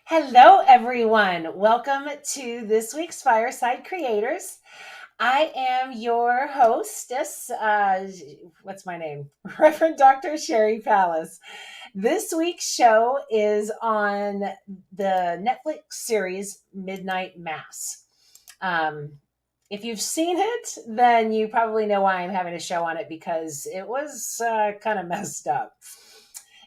Hello, everyone. Welcome to this week's Fireside Creators. I am your hostess. What's my name? Reverend Dr. Sherry Palace. This week's show is on the Netflix series Midnight Mass. If you've seen it, then you probably know why I'm having a show on it because it was kind of messed up.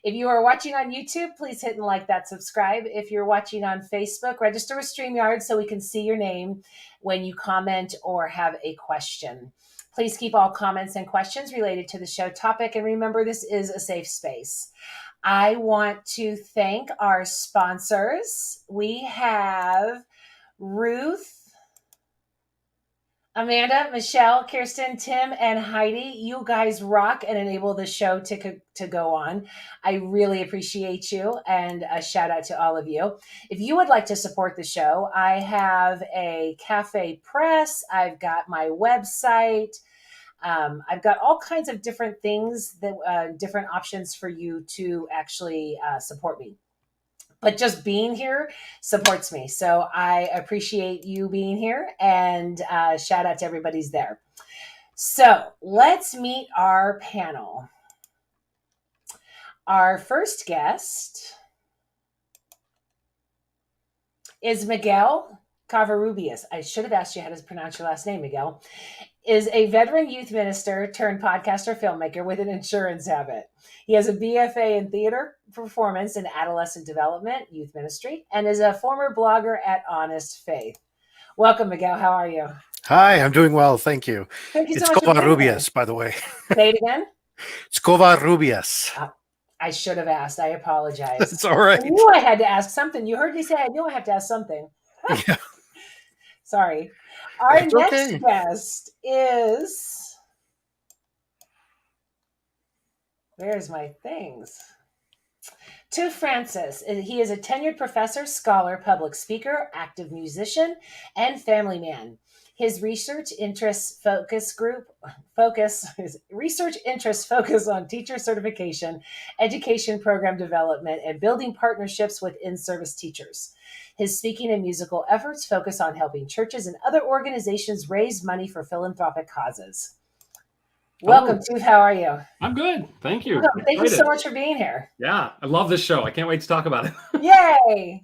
If you are watching on YouTube, please hit and like that, subscribe. If you're watching on Facebook, register with StreamYard so we can see your name when you comment or have a question. Please keep all comments and questions related to the show topic. And remember, this is a safe space. I want to thank our sponsors. We have Ruth, Amanda, Michelle, Kirsten, Tim, and Heidi. You guys rock and enable the show to go on. I really appreciate you, and a shout out to all of you. If you would like to support the show, I have a cafe press. I've got my website. I've got all kinds of different things, that different options for you to actually support me. But just being here supports me. So I appreciate you being here, and shout out to everybody's there. So let's meet our panel. Our first guest is Miguel Covarrubias. I should have asked you how to pronounce your last name, Miguel. Is a veteran youth minister turned podcaster filmmaker with an insurance habit. He has a BFA in theater performance and adolescent development, youth ministry, and is a former blogger at Honest Faith. Welcome, Miguel. How are you? Hi, I'm doing well. Thank you. Thank you It's so much for being here. Covarrubias, by the way. Say it again. It's Covarrubias. I should have asked. I apologize. It's all right. I knew I had to ask something. You heard me say I knew I have to ask something. Yeah. Sorry. Our It's next okay. guest is... Where's my things? To Francis. He is a tenured professor, scholar, public speaker, active musician, and family man. His research interests focus on teacher certification, education program development, and building partnerships with in-service teachers. His speaking and musical efforts focus on helping churches and other organizations raise money for philanthropic causes. Welcome, Tooth. How are you? I'm good. Thank you. Welcome. Thank you so much for being here. Yeah, I love this show. I can't wait to talk about it. Yay!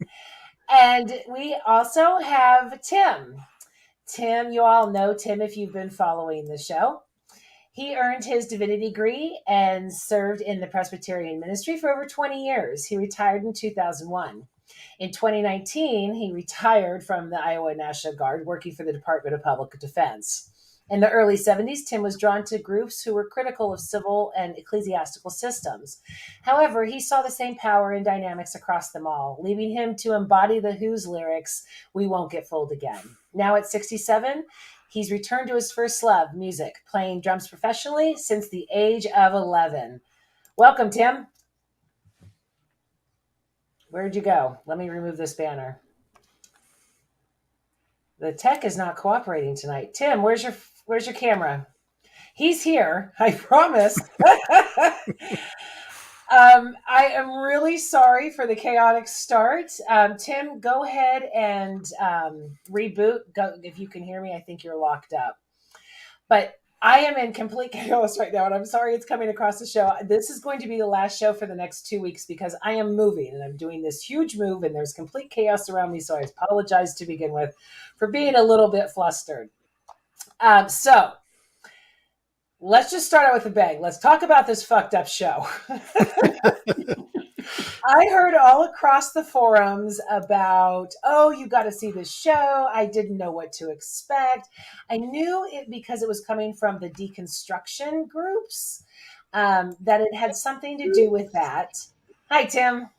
And we also have Tim. Tim, you all know Tim if you've been following the show. He earned his divinity degree and served in the Presbyterian ministry for over 20 years. He retired in 2001. In 2019, he retired from the Iowa National Guard, working for the Department of Public Defense. In the early 70s, Tim was drawn to groups who were critical of civil and ecclesiastical systems. However, he saw the same power and dynamics across them all, leaving him to embody the Who's lyrics, "We won't get fooled again." Now at 67, he's returned to his first love, music, playing drums professionally since the age of 11. Welcome, Tim. Where'd you go? Let me remove this banner. The tech is not cooperating tonight. Tim, where's your camera? He's here, I promise. I am really sorry for the chaotic start. Tim, go ahead and reboot. If you can hear me, I think you're locked up. But I am in complete chaos right now, and I'm sorry it's coming across the show. This is going to be the last show for the next 2 weeks because I am moving, and I'm doing this huge move, and there's complete chaos around me, so I apologize to begin with for being a little bit flustered. So let's just start out with a bang. Let's talk about this fucked up show. I heard all across the forums about, oh, you got to see this show. I didn't know what to expect. I knew it because it was coming from the deconstruction groups, that it had something to do with that. Hi, Tim.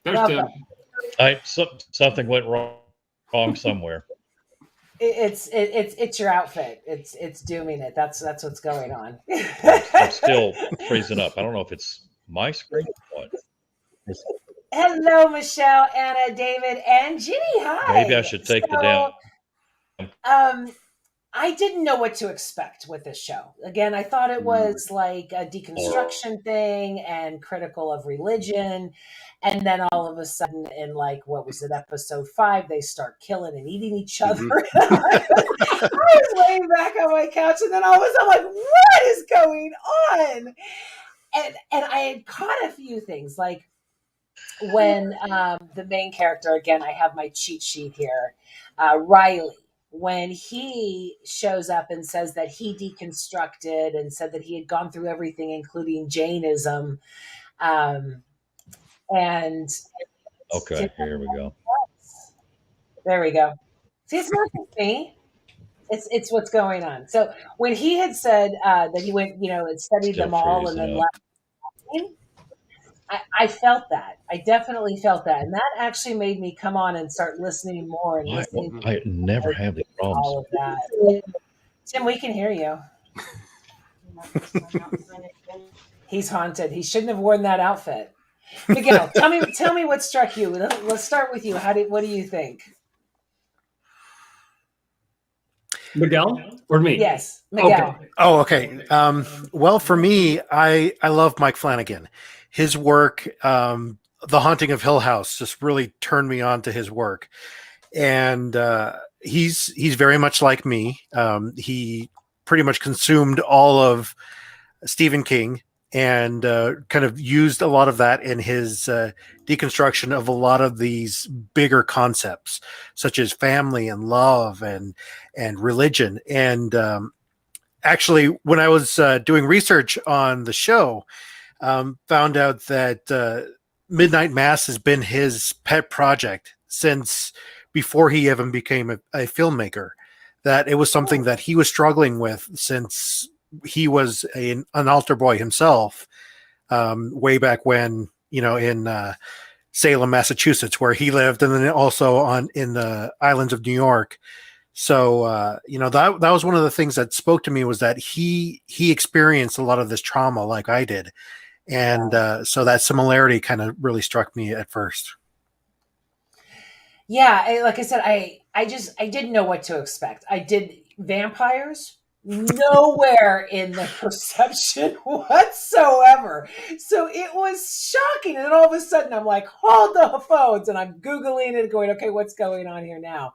There's Tim. Something went wrong somewhere. It's your outfit. It's dooming it. That's what's going on. I'm still freezing up. I don't know if it's my screen or what. Hello, Michelle, Anna, David, and Ginny. Hi. Maybe I should take the down. I didn't know what to expect with this show. Again, I thought it was like a deconstruction thing and critical of religion. And then all of a sudden, in like, what was it, episode 5, they start killing and eating each other. I was laying back on my couch, and then all of a sudden, I'm like, what is going on? And I had caught a few things, like when the main character, again, I have my cheat sheet here, Riley, when he shows up and says that he deconstructed and said that he had gone through everything, including Jainism. And Okay, here we go. There we go. See, it's not just me. It's what's going on. So when he had said that he went, and studied Still them all and freezing then up. left, I felt that. I definitely felt that. And that actually made me come on and start listening more and listening. I never have these problems. All of that. Tim, we can hear you. He's haunted. He shouldn't have worn that outfit. Miguel, tell me what struck you. Let's start with you. What do you think? Miguel or me? Yes, Miguel. Okay. Oh, okay. Well, for me, I love Mike Flanagan. His work, The Haunting of Hill House, just really turned me on to his work. And he's very much like me. He pretty much consumed all of Stephen King and kind of used a lot of that in his deconstruction of a lot of these bigger concepts, such as family and love and religion. And actually, when I was doing research on the show, found out that Midnight Mass has been his pet project since before he even became a filmmaker. That it was something that he was struggling with since he was an altar boy himself, way back when, in Salem, Massachusetts, where he lived, and then also in the islands of New York. So, that was one of the things that spoke to me, was that he experienced a lot of this trauma like I did. And so that similarity kind of really struck me at first. Yeah, like I said, I didn't know what to expect. I did vampires nowhere in the perception whatsoever. So it was shocking. And then all of a sudden I'm like, hold the phones, and I'm Googling it, going, okay, what's going on here now?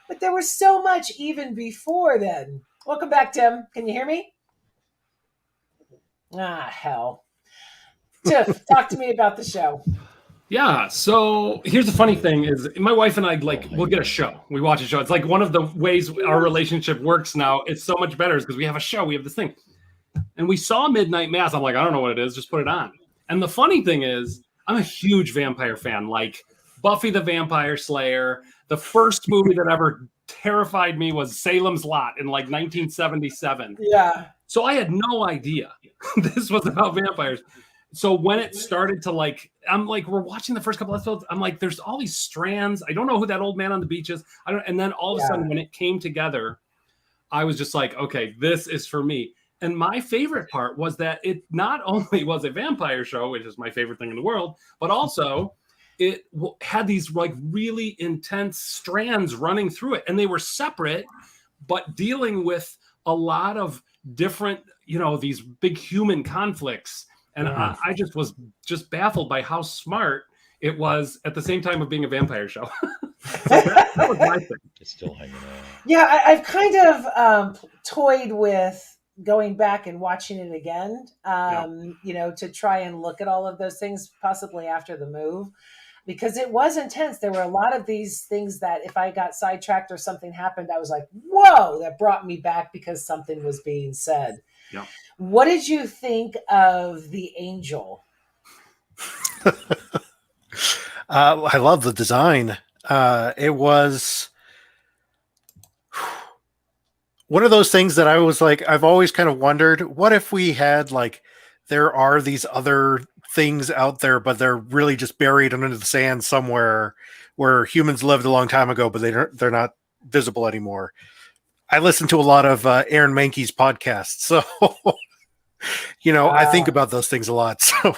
But there was so much even before then. Welcome back, Tim. Can you hear me? Ah, hell. Tiff, talk to me about the show. Yeah. So here's the funny thing is my wife and I, we'll get a show. We watch a show. It's like one of the ways our relationship works now. It's so much better is because we have a show. We have this thing. And we saw Midnight Mass. I'm like, I don't know what it is. Just put it on. And the funny thing is I'm a huge vampire fan, like Buffy the Vampire Slayer. The first movie that ever terrified me was Salem's Lot in 1977. Yeah. So I had no idea this was about vampires. So when it started to we're watching the first couple episodes, I'm like, there's all these strands. I don't know who that old man on the beach is. And then all of a sudden when it came together, I was just like, okay, this is for me. And my favorite part was that it not only was a vampire show, which is my favorite thing in the world, but also it had these really intense strands running through it. And they were separate, but dealing with a lot of different, these big human conflicts. And I just was baffled by how smart it was at the same time of being a vampire show. So that was my thing. It's still hanging on. Yeah, I've kind of toyed with going back and watching it again, to try and look at all of those things, possibly after the move, because it was intense. There were a lot of these things that if I got sidetracked or something happened, I was like, whoa, that brought me back because something was being said. Yeah. What did you think of the angel? I love the design. It was one of those things that I was like, I've always kind of wondered, what if we had there are these other things out there, but they're really just buried under the sand somewhere where humans lived a long time ago, but they're not visible anymore. I listen to a lot of Aaron Mahnke's podcasts, so I think about those things a lot. So,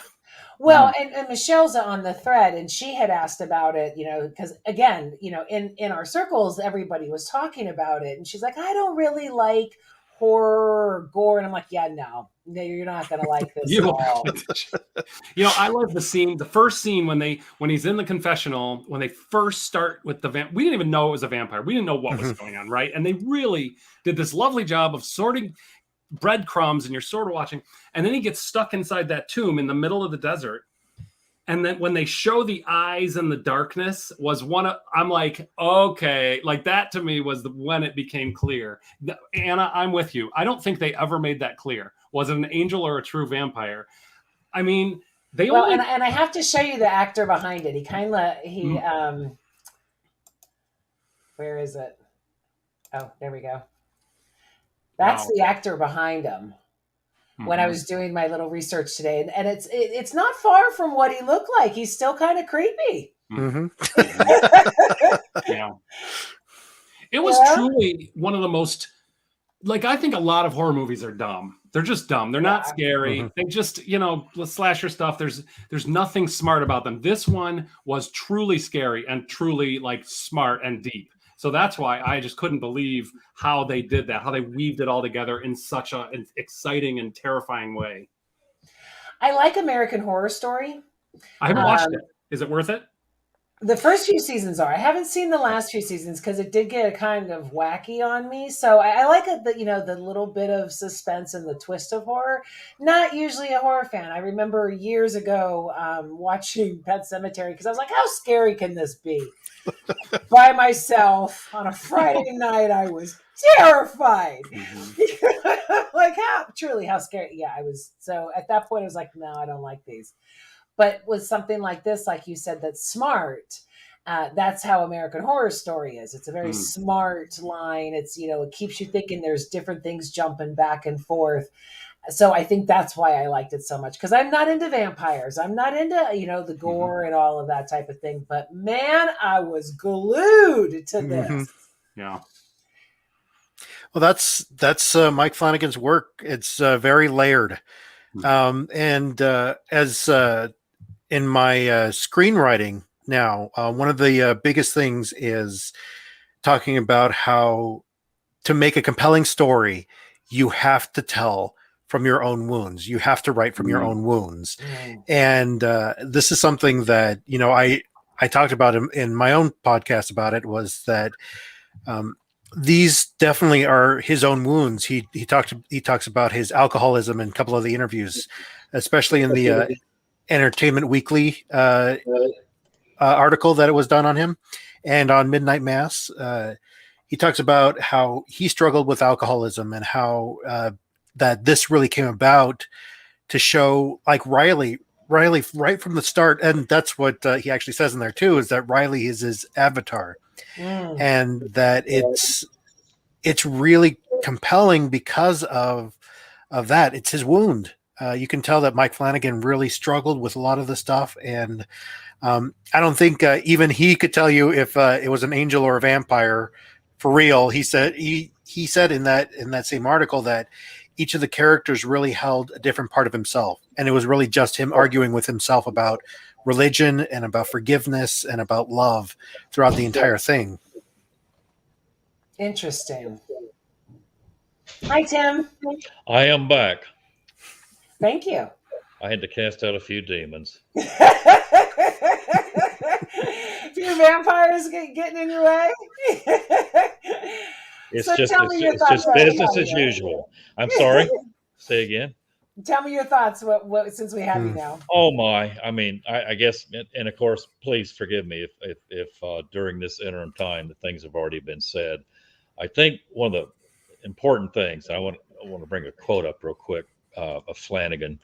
Well, and Michelle's on the thread, and she had asked about it, because again, in our circles, everybody was talking about it, and she's like, I don't really like horror or gore, and I'm like, yeah, no, you're not gonna like this at all. I love the first scene when he's in the confessional, when they first start with the we didn't even know it was a vampire. We didn't know what was going on, right? And they really did this lovely job of sorting breadcrumbs, and you're sort of watching, and then he gets stuck inside that tomb in the middle of the desert. And then when they show the eyes and the darkness I'm like, okay, like that to me was when it became clear. Anna, I'm with you. I don't think they ever made that clear. Was it an angel or a true vampire? I mean, and I have to show you the actor behind it. Where is it? Oh, there we go. That's the actor behind him. When I was doing my little research today, and it's not far from what he looked like. He's still kind of creepy. Mm-hmm. Yeah. It was truly one of the most, I think a lot of horror movies are dumb. They're just dumb. They're not scary. They just, slasher stuff. There's nothing smart about them. This one was truly scary and truly smart and deep. So that's why I just couldn't believe how they did that, how they weaved it all together in such an exciting and terrifying way. I like American Horror Story. I haven't watched it. Is it worth it? The first few seasons are. I haven't seen the last few seasons because it did get kind of wacky on me. So I like it, the little bit of suspense and the twist of horror. Not usually a horror fan. I remember years ago watching Pet Sematary because I was like, how scary can this be? By myself on a Friday night, I was terrified. How scary. Yeah, I was. So at that point, I was like, no, I don't like these. But with something like this, like you said, that's smart. That's how American Horror Story is. It's a very smart line. It's, it keeps you thinking there's different things jumping back and forth. So I think that's why I liked it so much, because I'm not into vampires. I'm not into, the gore and all of that type of thing. But man, I was glued to this. Yeah. Well, that's Mike Flanagan's work. It's very layered. And as in my screenwriting now, one of the biggest things is talking about how to make a compelling story, you have to tell from your own wounds. You have to write from your own wounds. And this is something that, I talked about in my own podcast about it, was that these definitely are his own wounds. He talks about his alcoholism in a couple of the interviews, especially in the Entertainment Weekly article that it was done on him, and on Midnight Mass. He talks about how he struggled with alcoholism and how that this really came about to show, like, Riley right from the start. And that's what he actually says in there too, is that Riley is his avatar. And that it's really compelling because of that. It's his wound. You can tell that Mike Flanagan really struggled with a lot of the stuff, and I don't think even he could tell you if it was an angel or a vampire for real. He said in that same article that each of the characters really held a different part of himself, and it was really just him arguing with himself about religion and about forgiveness and about love throughout the entire thing. Interesting. Hi, Tim. I am back. Thank you. I had to cast out a few demons. Few vampires getting in your way. It's just business as usual. I'm sorry. Say again. Tell me your thoughts. What since we have you now? Oh my! I mean, I guess, and of course, please forgive me if during this interim time the things have already been said. I think one of the important things, I want to bring a quote up real quick of Flanagan,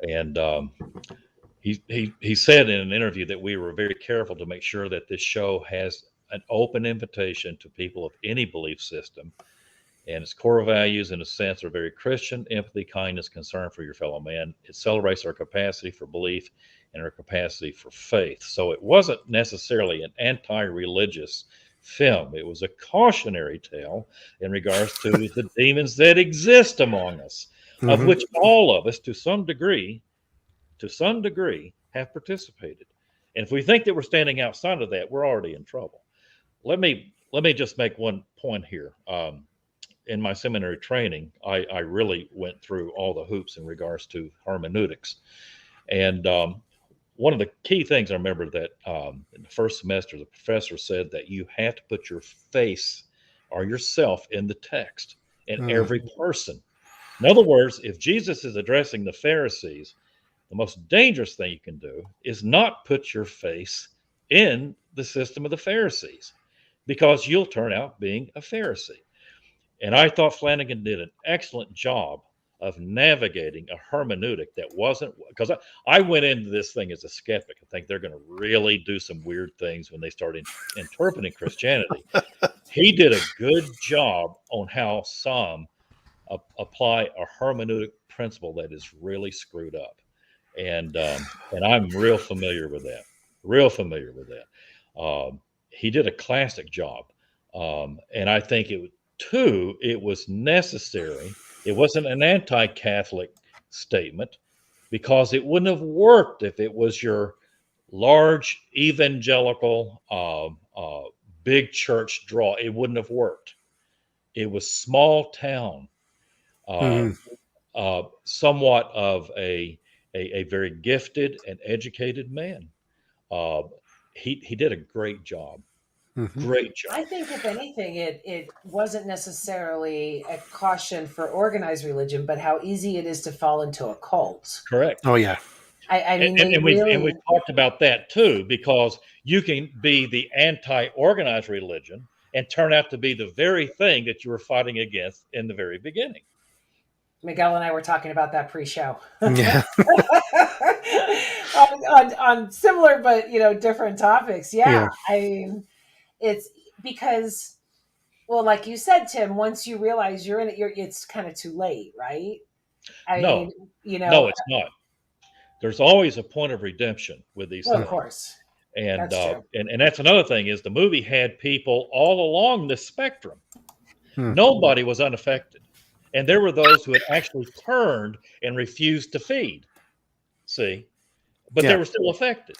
and he said in an interview that we were very careful to make sure that this show has an open invitation to people of any belief system. And its core values, in a sense, are very Christian: empathy, kindness, concern for your fellow man. It celebrates our capacity for belief and our capacity for faith. So it wasn't necessarily an anti-religious film. It was a cautionary tale in regards to the demons that exist among us, of which all of us, to some degree, to some degree, have participated. And if we think that we're standing outside of that, we're already in trouble. Let me just make one point here. In my seminary training, I really went through all the hoops in regards to hermeneutics. And one of the key things I remember that in the first semester, the professor said that you have to put your face or yourself in the text, in every person. In other words, if Jesus is addressing the Pharisees, the most dangerous thing you can do is not put your face in the system of the Pharisees, because you'll turn out being a Pharisee. And I thought Flanagan did an excellent job of navigating a hermeneutic that wasn't, because I went into this thing as a skeptic. I think they're going to really do some weird things when they start interpreting Christianity. He did a good job on how some apply a hermeneutic principle that is really screwed up. And I'm real familiar with that. He did a classic job. And I think it was necessary. It wasn't an anti-Catholic statement, because it wouldn't have worked if it was your large evangelical big church draw. It wouldn't have worked. It was small town, somewhat of a very gifted and educated man. He did a great job. Great job. I think, if anything, it wasn't necessarily a caution for organized religion, but how easy it is to fall into a cult. Correct. Oh yeah. I mean, and we've talked about that too, because you can be the anti-organized religion and turn out to be the very thing that you were fighting against in the very beginning. Miguel and I were talking about that pre-show. Yeah. on similar but different topics. Yeah. I mean, it's because, well, like you said, Tim, once you realize you're in it, it's kind of too late, right? No, it's not. There's always a point of redemption with these things. Of course. And that's true. And that's another thing, is the movie had people all along the spectrum. Nobody was unaffected. And there were those who had actually turned and refused to feed. See? But they were still affected.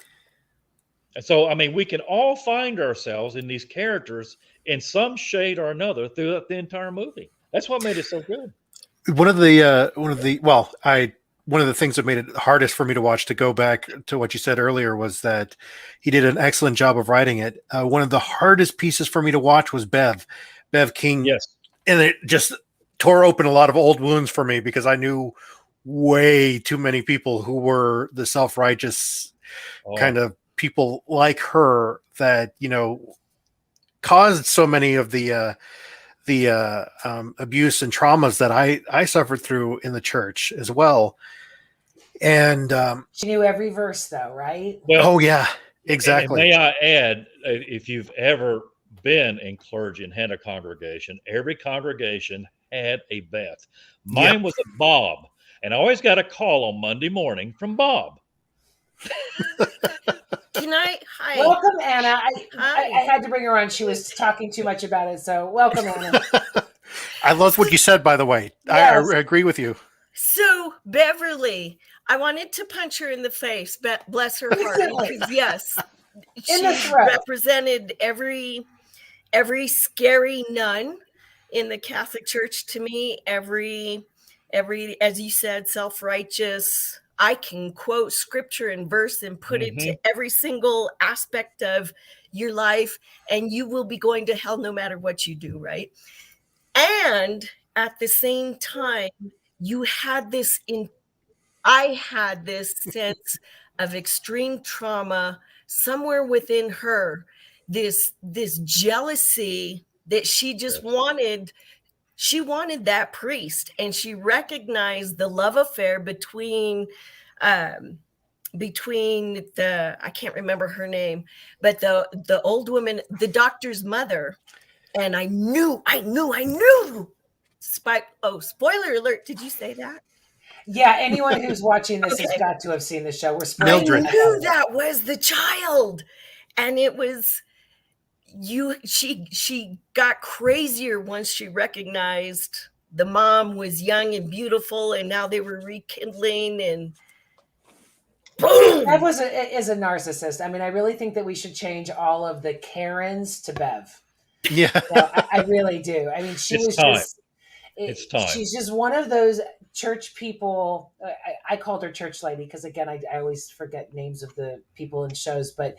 And so, I mean, we can all find ourselves in these characters in some shade or another throughout the entire movie. That's what made it so good. One of the things that made it hardest for me to watch, to go back to what you said earlier, was that he did an excellent job of writing it. One of the hardest pieces for me to watch was Bev King. Yes. And it just tore open a lot of old wounds for me, because I knew way too many people who were the self-righteous kind of people like her that, caused so many of the abuse and traumas that I suffered through in the church as well. And she knew every verse, though, right? Well, oh yeah, exactly. And may I add, if you've ever been in clergy and had a congregation, every congregation had a Beth. Mine was a Bob, and I always got a call on Monday morning from Bob. Hi. Welcome, Anna. I had to bring her on. She was talking too much about it. So welcome, Anna. I love what you said, by the way. Yes. I agree with you. So Beverly, I wanted to punch her in the face, but bless her heart. Because yes, she represented every scary nun in the Catholic Church to me. Every, as you said, self-righteous. I can quote scripture and verse and put it to every single aspect of your life, and you will be going to hell no matter what you do, right? And at the same time, I had this sense of extreme trauma somewhere within her, this jealousy that she just wanted. She wanted that priest, and she recognized the love affair between the, I can't remember her name, but the old woman, the doctor's mother. And I knew. Spoiler alert. Did you say that? Yeah, anyone who's watching this has got to have seen the show. We're spoiling. I knew that was the child. And it was she got crazier once she recognized the mom was young and beautiful, and now they were rekindling. And Boom. Bev is a narcissist. I mean, I really think that we should change all of the Karens to Bev. Yeah. I really do. I mean, It's time. It's time. She's just one of those church people. I called her church lady because, again, I always forget names of the people in shows, but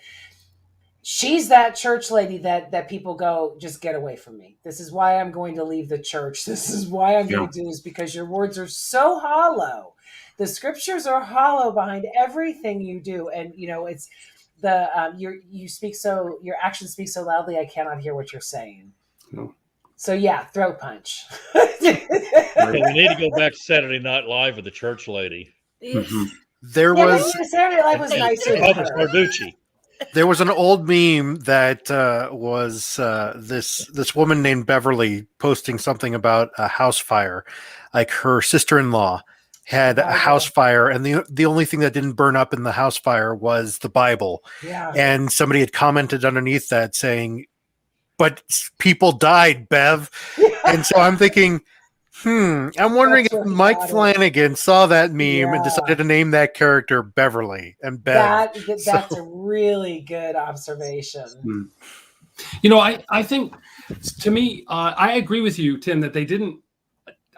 she's that church lady that people go, just get away from me. This is why I'm going to leave the church. This is why I'm going to do this, because your words are so hollow. The scriptures are hollow behind everything you do. And, it's the, your actions speak so loudly, I cannot hear what you're saying. No. So yeah, throat punch. We need to go back to Saturday Night Live with the church lady. Mm-hmm. Saturday Night Live was nicer than her. Carducci. There was an old meme that was this woman named Beverly posting something about a house fire. Like her sister-in-law had a house fire, and the only thing that didn't burn up in the house fire was the Bible. Yeah. And somebody had commented underneath that saying, "But people died, Bev." And so I'm thinking, I'm wondering if Mike Flanagan saw that meme and decided to name that character Beverly and Bev. That's a really good observation. I think, to me, I agree with you, Tim, that they didn't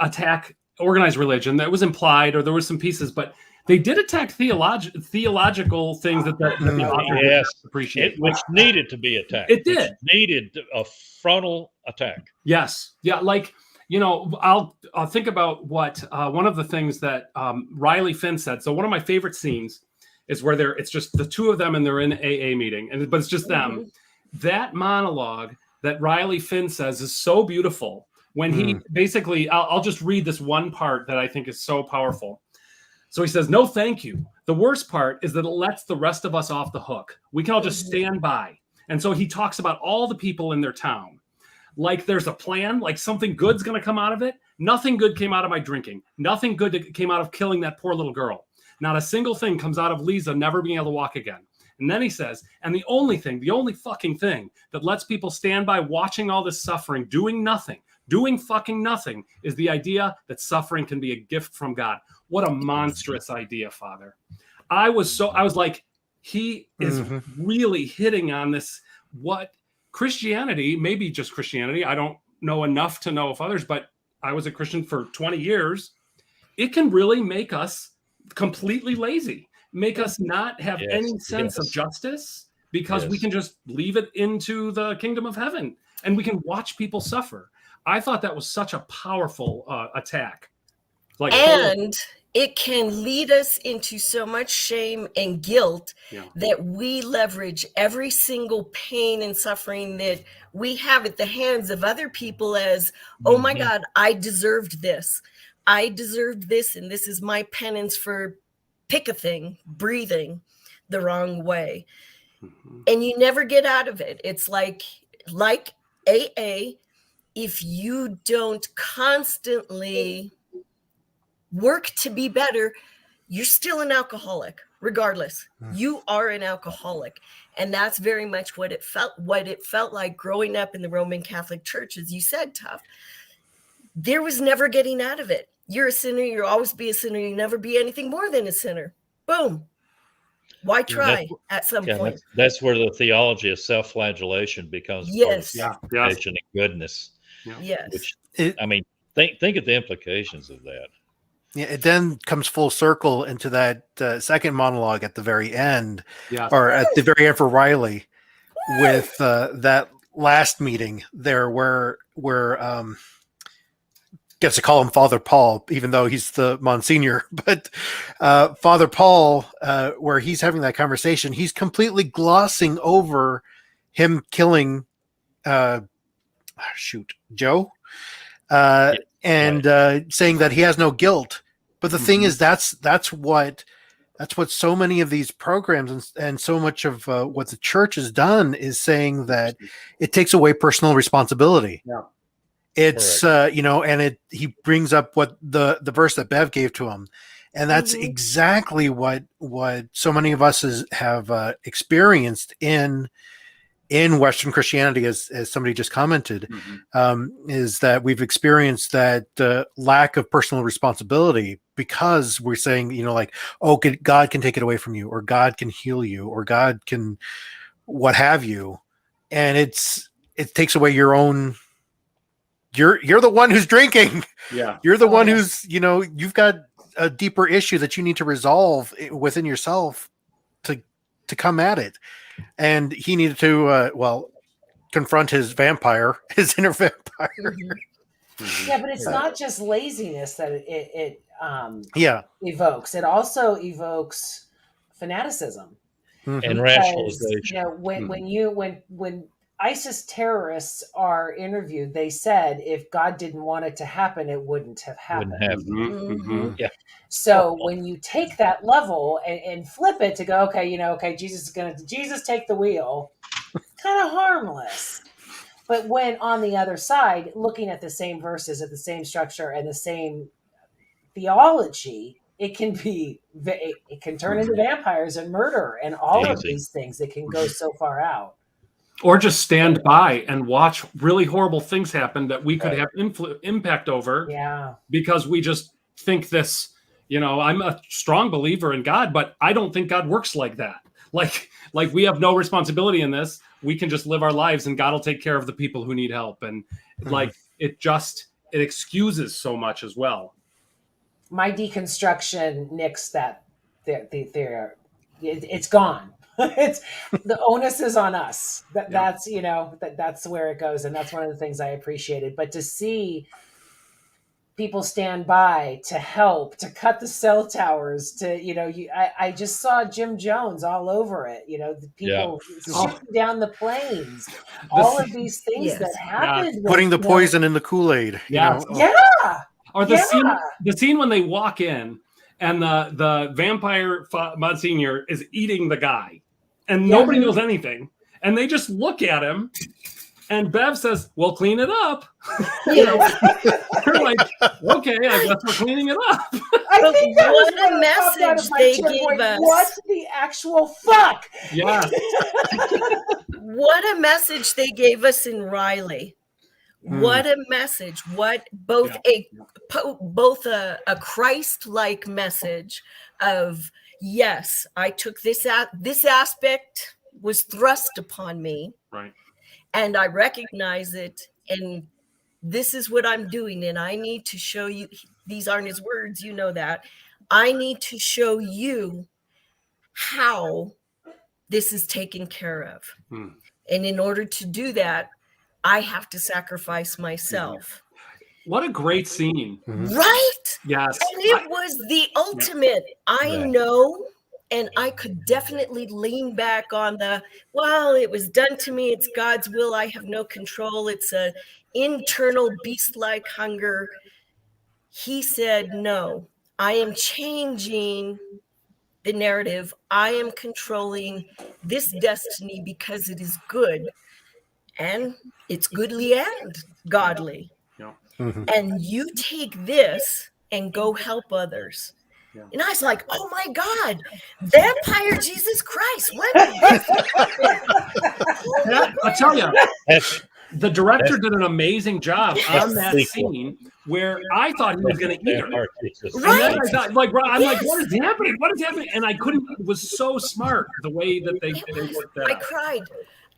attack organized religion. That was implied, or there were some pieces, but they did attack theological things that the author appreciated, which needed to be attacked. It did. Which needed a frontal attack. Yes. Yeah. Like, I'll think about what one of the things that Riley Finn said. So one of my favorite scenes is where it's just the two of them and they're in AA meeting, but it's just them. That monologue that Riley Finn says is so beautiful. When he basically, I'll just read this one part that I think is so powerful. So he says, "No, thank you. The worst part is that it lets the rest of us off the hook. We can all just stand by." And so he talks about all the people in their town. Like there's a plan, like something good's going to come out of it. Nothing good came out of my drinking. Nothing good came out of killing that poor little girl. Not a single thing comes out of Lisa never being able to walk again. And then he says, and the only fucking thing that lets people stand by watching all this suffering, doing fucking nothing, is the idea that suffering can be a gift from God. What a monstrous idea, Father. I was like, he is really hitting on this, what Christianity, maybe just Christianity, I don't know enough to know of others, but I was a Christian for 20 years. It can really make us completely lazy, make us not have any sense of justice, because we can just leave it into the kingdom of heaven and we can watch people suffer. I thought that was such a powerful attack. It can lead us into so much shame and guilt that we leverage every single pain and suffering that we have at the hands of other people as, oh my God, I deserved this. I deserved this, and this is my penance for pick a thing, breathing the wrong way. And you never get out of it. It's like AA, if you don't constantly work to be better, you're still an alcoholic, regardless. You are an alcoholic. And that's very much what it felt like growing up in the Roman Catholic Church. As you said, Tuff, there was never getting out of it. You're a sinner, you'll always be a sinner, you never be anything more than a sinner. Boom. Why try at some point? That's where the theology of self-flagellation becomes salvation and goodness. Yes. Think of the implications of that. Yeah, it then comes full circle into that second monologue at the very end, or at the very end for Riley, with that last meeting there where gets to call him Father Paul, even though he's the Monsignor, but Father Paul, where he's having that conversation, he's completely glossing over him killing Joe, and saying that he has no guilt. But the thing is, that's what so many of these programs and so much of what the church has done is saying that it takes away personal responsibility. Yeah. It's he brings up what the verse that Bev gave to him, and that's exactly what so many of us have experienced in in Western Christianity, as somebody just commented, is that we've experienced that lack of personal responsibility because we're saying, like, oh, God can take it away from you, or God can heal you, or God can what have you. And it takes away your own, you're the one who's drinking. Yeah. You're the one who's, you've got a deeper issue that you need to resolve within yourself to come at it. And he needed to, confront his inner vampire. Yeah, but it's not just laziness that it evokes. It also evokes fanaticism and rationalization. When ISIS terrorists are interviewed, they said if God didn't want it to happen, it wouldn't have happened. Yeah. So when you take that level and flip it to go, okay, Jesus take the wheel, kind of harmless. But when on the other side, looking at the same verses, at the same structure and the same theology, it can turn into vampires and murder and all of these things. It can go so far out. Or just stand by and watch really horrible things happen that we could have impact over. Yeah. Because we just think this, I'm a strong believer in God, but I don't think God works like that. Like we have no responsibility in this. We can just live our lives and God will take care of the people who need help. And it excuses so much as well. My deconstruction nixed that. It's gone. It's the onus is on us. That's that's where it goes, and that's one of the things I appreciated. But to see people stand by to help, to cut the cell towers, I just saw Jim Jones all over it. The people shooting down the planes, all of these things that happened. Putting the poison in the Kool-Aid. Or the scene when they walk in and the vampire Monsignor is eating the guy and nobody knows anything. And they just look at him and Bev says, well, clean it up. They're like, okay, I guess we're cleaning it up. I think that was a message they gave us. What the actual fuck? Yeah. What a message they gave us in Riley. What a message! What both a Christ-like message of yes, I took this aspect was thrust upon me, right, and I recognize it, and this is what I'm doing, and I need to show you. These aren't his words, you know that. I need to show you how this is taken care of, and in order to do that, I have to sacrifice myself. What a great scene. Right? Yes. And it was the ultimate. I know, and I could definitely lean back on it was done to me. It's God's will. I have no control. It's an internal beast-like hunger. He said, no, I am changing the narrative. I am controlling this destiny because it is good. And it's goodly and godly. Yeah. And you take this and go help others. Yeah. And I was like, oh my God, vampire Jesus Christ. What? I tell you, the director did an amazing job on that scene where I thought he was going to eat her. Right. And then I thought, like, what is happening? What is happening? And I couldn't, it was so smart the way that they worked that out. I cried.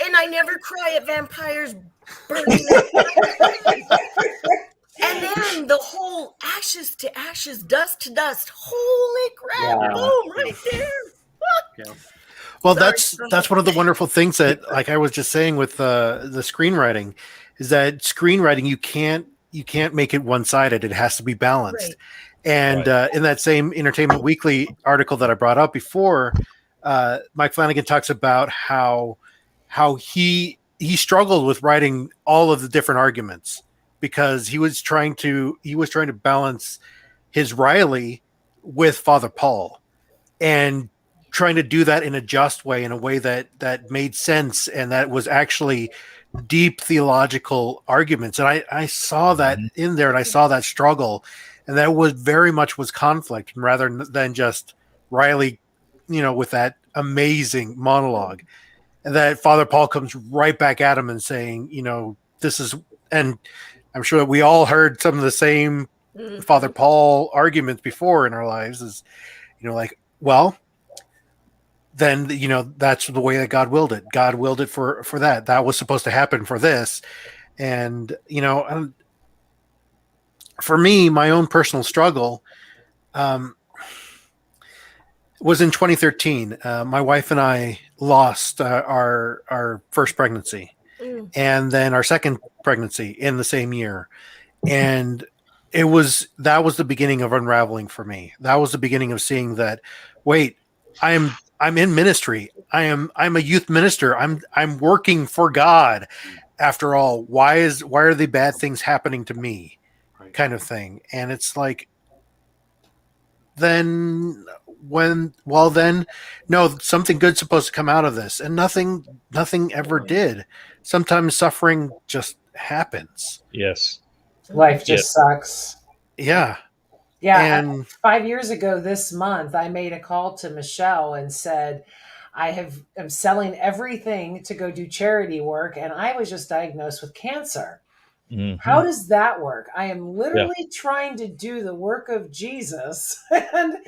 And I never cry at vampires burning. And then the whole ashes to ashes, dust to dust. Holy crap! Boom! Right there. Yeah. Well, that's one of the wonderful things that, like I was just saying with the screenwriting, is that screenwriting you can't make it one-sided. It has to be balanced. Right. And in that same Entertainment Weekly article that I brought up before, Mike Flanagan talks about how he struggled with writing all of the different arguments because he was trying to balance his Riley with Father Paul and trying to do that in a just way, in a way that made sense and that was actually deep theological arguments. And I saw that in there, and I saw that struggle, and that was very much was conflict rather than just Riley, with that amazing monologue. that Father Paul comes right back at him and saying, this is, and I'm sure that we all heard some of the same Father Paul arguments before in our lives is, well, then, that's the way that God willed it. God willed it for that. That was supposed to happen for this. And, for me, my own personal struggle was in 2013. My wife and I lost our first pregnancy and then our second pregnancy in the same year. And that was the beginning of unraveling for me. That was the beginning of seeing that, wait, I'm in ministry. I'm a youth minister. I'm working for God. After all, why are the bad things happening to me? Right. Kind of thing. And it's like, then no, something good's supposed to come out of this, and nothing ever did. Sometimes suffering just happens. Yes. Life just sucks. Yeah. And 5 years ago this month, I made a call to Michelle and said, I'm selling everything to go do charity work, and I was just diagnosed with cancer. Mm-hmm. How does that work? I am literally trying to do the work of Jesus. And,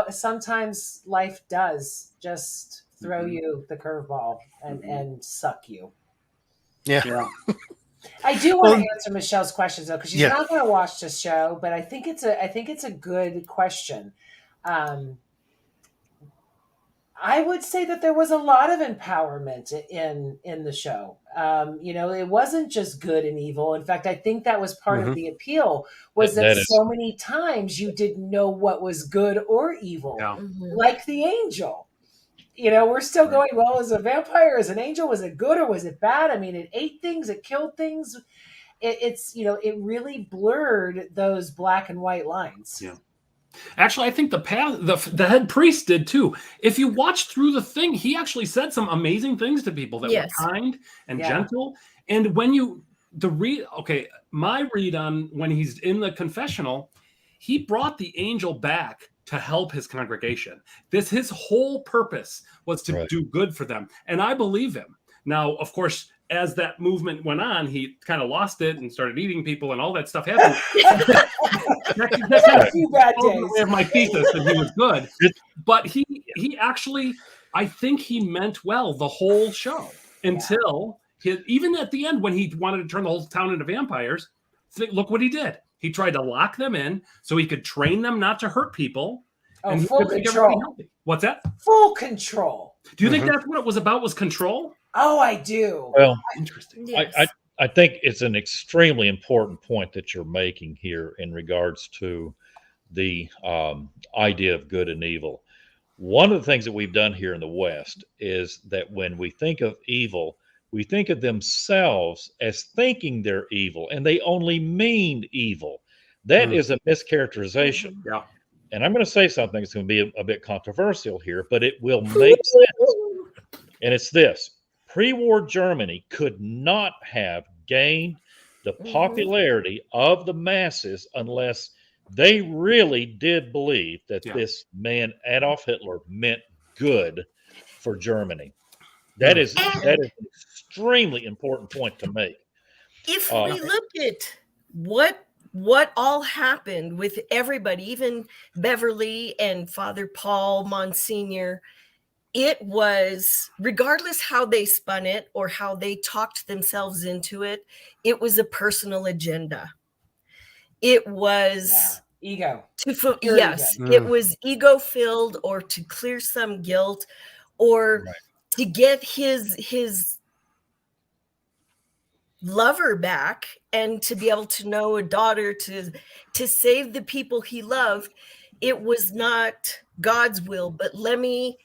sometimes life does just throw you the curveball and suck you. Yeah. I do want to answer Michelle's questions though, because she's not going to watch this show, but I think it's a good question. I would say that there was a lot of empowerment in the show. It wasn't just good and evil. In fact, I think that was part of the appeal, was that so many times you didn't know what was good or evil, like the angel. We're still going, well, as a vampire, as an angel, was it good or was it bad? I mean, it ate things, it killed things. It really blurred those black and white lines. Yeah. Actually, I think the head priest did too. If you watch through the thing, he actually said some amazing things to people that were kind and gentle. And when my read on when he's in the confessional, he brought the angel back to help his congregation. His whole purpose was to do good for them. And I believe him. Now, of course, as that movement went on, he kind of lost it and started eating people and all that stuff happened. That's a few bad days. Of my thesis that he was good. But he actually, I think he meant well the whole show until even at the end when he wanted to turn the whole town into vampires. Look what he did. He tried to lock them in so he could train them not to hurt people. And full control. What's that? Full control. Do you think that's what it was about, was control? Oh, I do. Well, interesting. Yes. I think it's an extremely important point that you're making here in regards to the idea of good and evil. One of the things that we've done here in the West is that when we think of evil, we think of themselves as thinking they're evil, and they only mean evil. That is a mischaracterization. Yeah. And I'm going to say something that's going to be a bit controversial here, but it will make sense. And it's this. Pre-war Germany could not have gained the popularity of the masses unless they really did believe that this man, Adolf Hitler, meant good for Germany. That is an extremely important point to make. If we look at what all happened with everybody, even Beverly and Father Paul, Monsignor, it was, regardless how they spun it or how they talked themselves into it, it was a personal agenda. It was ego. It was ego-filled, or to clear some guilt, or to get his lover back, and to be able to know a daughter, to save the people he loved. It was not God's will, but let me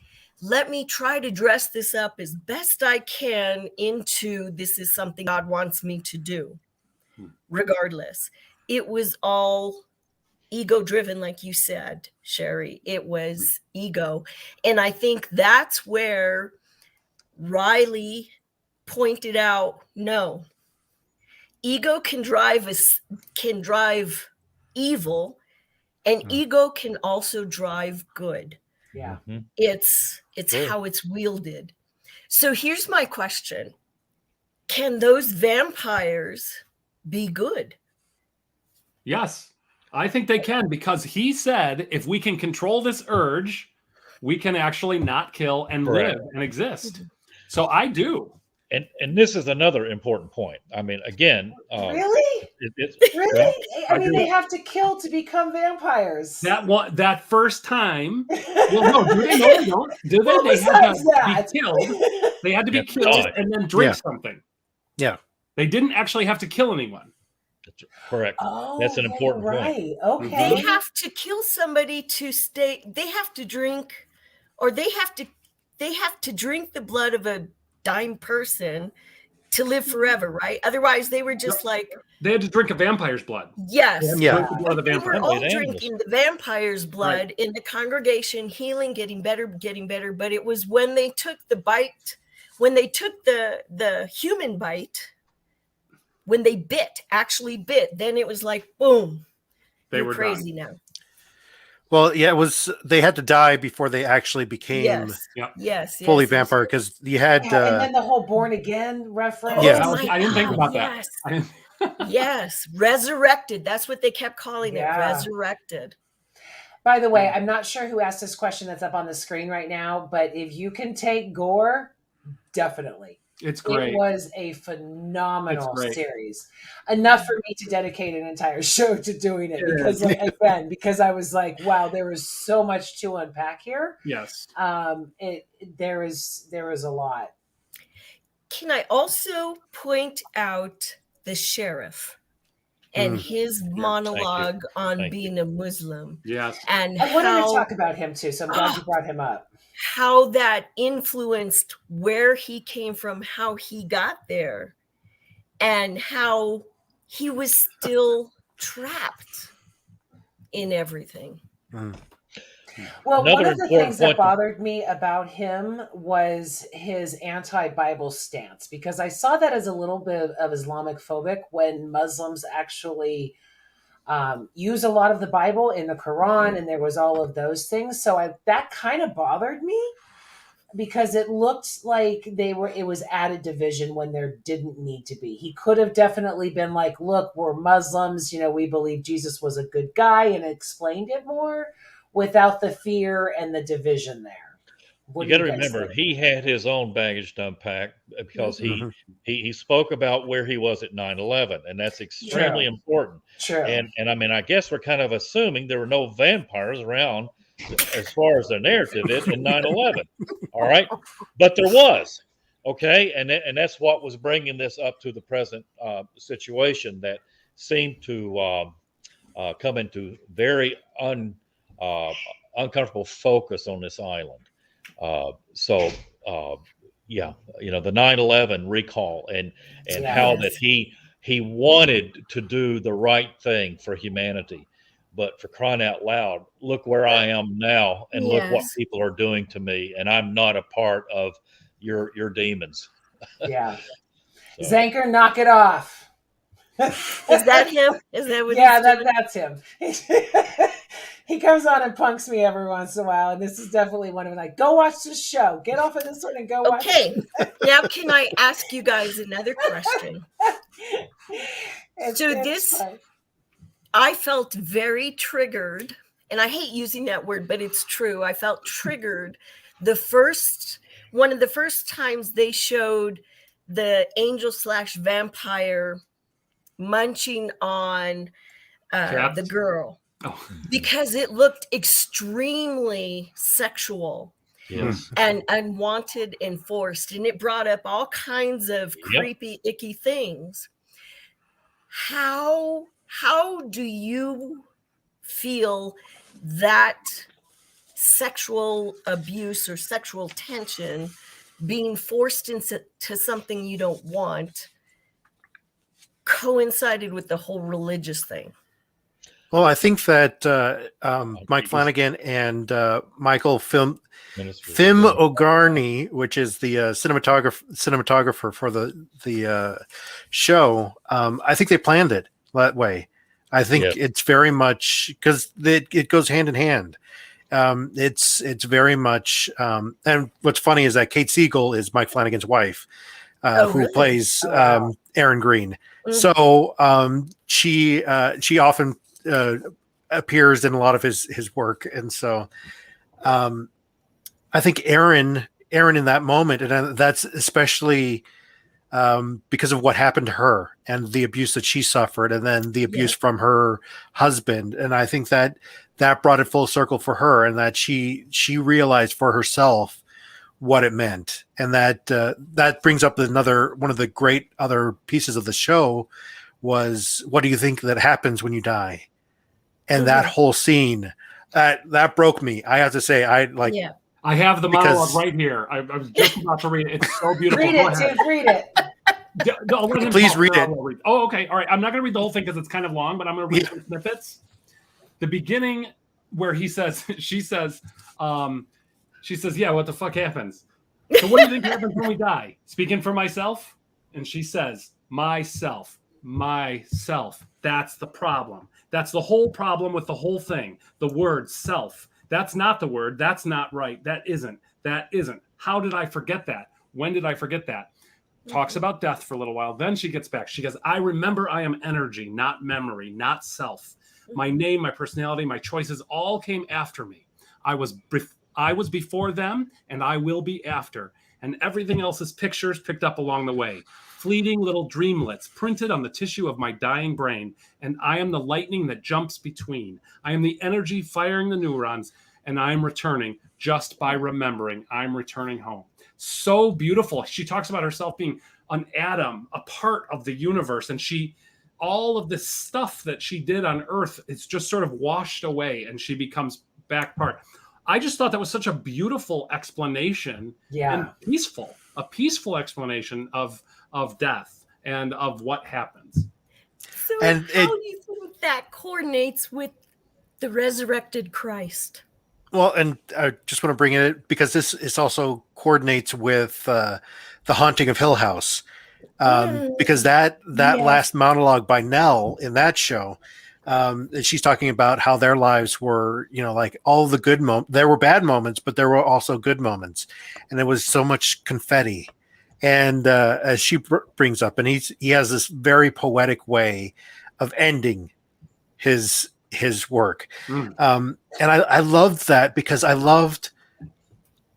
try to dress this up as best I can into this is something God wants me to do. Regardless, it was all ego driven, like you said, Sherry. It was ego. And I think that's where Riley pointed out, no, ego can drive evil, and ego can also drive good. Yeah. It's how it's wielded. So here's my question. Can those vampires be good? Yes, I think they can, because he said if we can control this urge, we can actually not kill and Correct. live and exist. So I do. And this is another important point. I mean, again, Really? Really? Well, I mean, they have to kill to become vampires. That first time. Well, no, do they? No, they don't. Do they? Well, They had besides to that. be killed. They had to be Yeah, killed die. and then drink Yeah. something. Yeah. They didn't actually have to kill anyone. That's correct. Oh, That's an important point. right. Okay. They have to kill somebody to stay. They have to drink, or they have to drink the blood of a dying person to live forever, right? Otherwise, they were just like, They had to drink a vampire's blood. yes. Yeah. Drink the blood of the They were vampire. all Animals. drinking the vampire's blood in the congregation, healing, getting better. But it was when they took the bite, when they took the human bite, when they actually bit, then it was like, boom, They you're were crazy done. now. Well, yeah, it was. They had to die before they actually became Yes. Yep. Yes. fully yes, vampire, because you had. Yeah, and then the whole born again reference. Yeah. That was- I didn't think about that. Yes. I didn't- Yes. Resurrected. That's what they kept calling Yeah. it. Resurrected. By the way, I'm not sure who asked this question that's up on the screen right now, but if you can take gore, definitely. It's great. It was a phenomenal It's great. series. Enough for me to dedicate an entire show to doing it, because again, because I was like, wow, there was so much to unpack here. Yes. There was a lot. Can I also point out the sheriff and his monologue on Thank being a Muslim, Yes. and I wanted to how, talk about him too, so I'm glad you brought him up. how that influenced where he came from, how he got there, and how he was still trapped in everything. Well, Another one of the important things that point- bothered me about him was his anti-Bible stance, because I saw that as a little bit of Islamic phobic when Muslims actually use a lot of the Bible in the Quran, and there was all of those things. So that kind of bothered me, because it looked like it was added division when there didn't need to be. He could have definitely been like, look, we're Muslims, we believe Jesus was a good guy, and explained it more without the fear and the division there. You got to remember, he had his own baggage to unpack, because he spoke about where he was at 9/11, and that's extremely important. True. And I mean, I guess we're kind of assuming there were no vampires around as far as the narrative is in 9/11. All right, but there was. Okay, and that's what was bringing this up to the present situation that seemed to come into very uncomfortable focus on this island. Yeah, the 9/11 recall and how that he wanted to do the right thing for humanity, but for crying out loud, look where I am now, and look what people are doing to me, and I'm not a part of your demons. Yeah. So. Zanker, knock it off. Is that him? Is that what? Yeah, he's doing? that's him. He comes on and punks me every once in a while, and this is definitely one of them. Like, go watch this show. Get off of this one and go watch. Okay, now can I ask you guys another question? Fun. I felt very triggered, and I hate using that word, but it's true. I felt triggered one of the first times they showed the angel/vampire munching on the girl. Oh. Because it looked extremely sexual. Yes. And unwanted and forced, and it brought up all kinds of creepy, icky things. How do you feel that sexual abuse or sexual tension being forced into something you don't want coincided with the whole religious thing? Well, I think that Mike Flanagan and Michael Fim O'Garney, which is the cinematographer for the show, I think they planned it that way. I think it's very much because it goes hand in hand, It's very much. And what's funny is that Kate Siegel is Mike Flanagan's wife, who really? plays Aaron Green. Mm. So she often appears in a lot of his work, and so I think Aaron in that moment, and that's especially because of what happened to her and the abuse that she suffered, and then the abuse from her husband. And I think that brought it full circle for her, and that she realized for herself what it meant. And that brings up another one of the great other pieces of the show was, what do you think that happens when you die? And that whole scene that broke me. I have to say, I have the monologue right here. I was just about to read it. It's so beautiful. Read it, Tiff. Read it. Please read it. Oh, okay. All right. I'm not going to read the whole thing because it's kind of long, but I'm going to read some snippets. The beginning where she says, yeah, what the fuck happens? So what do you think happens when we die? Speaking for myself? And she says, myself. That's the problem. That's the whole problem with the whole thing. The word self. That's not the word. That's not right. That isn't. How did I forget that? When did I forget that? Talks about death for a little while. Then she gets back. She goes, I remember I am energy, not memory, not self. My name, my personality, my choices all came after me. I was before them, and I will be after. And everything else is pictures picked up along the way. Fleeting little dreamlets printed on the tissue of my dying brain. And I am the lightning that jumps between. I am the energy firing the neurons, and I am returning just by remembering. I'm returning home. So beautiful. She talks about herself being an atom, a part of the universe. And all of this stuff that she did on Earth, it's just sort of washed away, and she becomes back part. I just thought that was such a beautiful explanation and a peaceful explanation of death and of what happens. So how do you think that coordinates with the resurrected Christ? Well, and I just want to bring it because this also coordinates with the Haunting of Hill House, because that last monologue by Nell in that show, she's talking about how their lives were, like all the good moments. There were bad moments, but there were also good moments, and there was so much confetti. And as she brings up, and he has this very poetic way of ending his work. And I loved that because I loved